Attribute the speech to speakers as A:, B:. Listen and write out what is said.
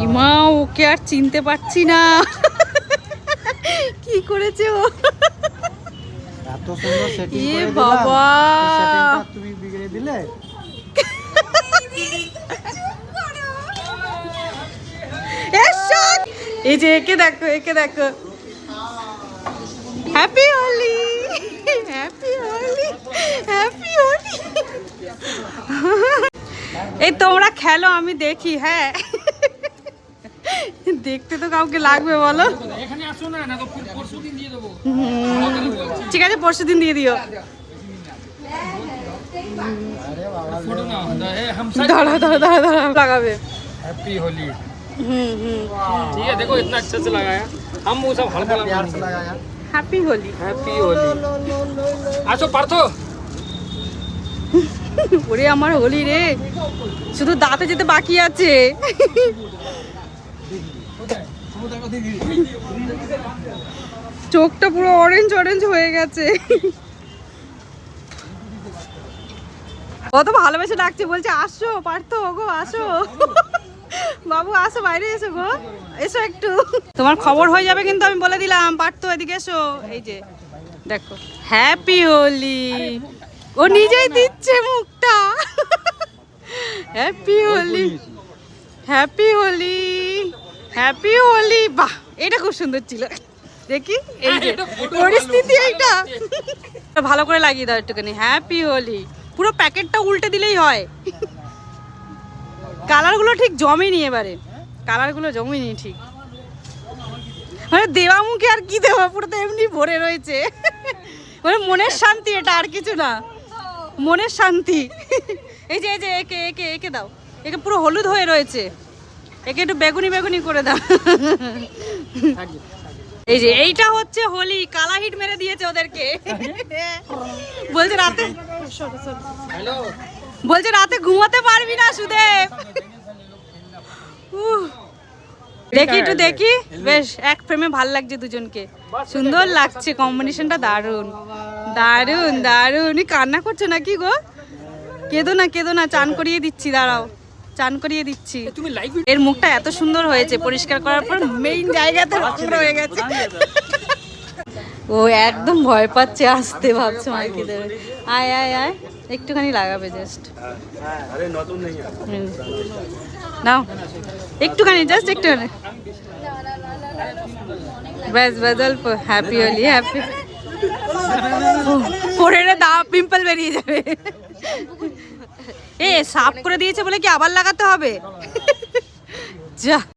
A: ইমা ওকে আর চিনতে পারছি না। কি করেছে ও?
B: এত সুন্দর সেটিং করে দিলাম,
A: বাবা
B: সেটিংটা তুমি বিগড়ে দিলে।
A: এই যে একে দেখো, একে দেখো। Happy Holi, happy Holi, happy Holi. এই তোমরা খেলো, আমি দেখি। হ্যাঁ, দেখতে তো কাউকে লাগবে বলো।
C: এখানে আসো না, না তো পরশুদিন দিয়ে দেবো।
A: ঠিক আছে, পরশুদিন দিয়ে দিও।
C: फोटो ना हम
A: দাঁড়া দাঁড়া দাঁড়া দাঁড়া লাগাবে।
C: हैप्पी होली।
A: হুম।
C: ठीक है, देखो इतना अच्छा से लगाया। हम वो सब हल्का
B: प्यार से लगाया।
A: হ্যাপি হোলি।
C: हैप्पी होली। আসো পার্থ।
A: ওরে আমার হোলি রে, শুধু দাঁতে যেতে বাকি আছে। চোখটা পুরো অরেঞ্জ অরেঞ্জ হয়ে গেছে। কত ভালোবেসে ডাকছে, বলছে আসো পার্থ গো, আসো বাবু, আসো বাইরে এসো গো, এসো একটু। তোমার খবর হয়ে যাবে কিন্তু, আমি বলে দিলাম। পার্থ এদিকে এসো। এই যে দেখো, হ্যাপি হোলি। ও নিজেই দিচ্ছে মুখটা। Happy Holi, happy Holi, happy Holi. বাহ, এটা খুব সুন্দর ছিল। দেখি এই যে পরিস্থিতি, এইটা ভালো করে লাগিয়ে দাও একটুখানি। হ্যাপি হোলি। পুরো প্যাকেটটা উল্টে দিলেই হয়। কালারগুলো ঠিক জমেনি, এবারে কালারগুলো জমেনি ঠিক। মানে দেওয়া মুখে আর কি দেওয়া, পুরো তো এমনি ভরে রয়েছে। মানে মনের শান্তি এটা, আর কিছু না, মনের শান্তি। এই যে এই যে একে একে একে দাও, একে পুরো হলুদ হয়ে রয়েছে, একে একটু বেগুনি বেগুনি করে দাও। এই যে এইটা হচ্ছে হোলি, কালা হিট মেরে দিয়েছে ওদেরকে। বলছে রাতে,
C: हेलो।
A: বলছে রাতে ঘুমাতে পারবি না সুদেব। দেখি একটু দেখি, বেশ এক ফ্রেমে ভাল লাগছে দুজনকে, সুন্দর লাগছে, কম্বিনেশনটা দারুণ দারুণ দারুণ। কান্না করছো নাকি গো? কেঁদো না কেঁদো না, চান করিয়ে দিচ্ছি, দাঁড়াও চান করিয়ে দিচ্ছি।
C: তুমি লাইভ
A: এর মুখটা এত সুন্দর হয়েছে, পরিষ্কার করার পর মেইন জায়গাতে রং হয়ে গেছে। ও একদম ভয় পাচ্ছে আসতে, ভাবছে মাইকে দেবে। আয় আয় আয়, একটুখানি লাগাবে জাস্ট।
B: अरे नতুন नहीं है।
A: নাও একটুখানি, জাস্ট একটুখানি, ব্যাস ব্যাস, অল্প। Happy Holi, happy. পরে পিম্পল বেরিয়ে যাবে। এ সাফ করে দিয়েছে বলে কি আবার লাগাতে হবে? যা।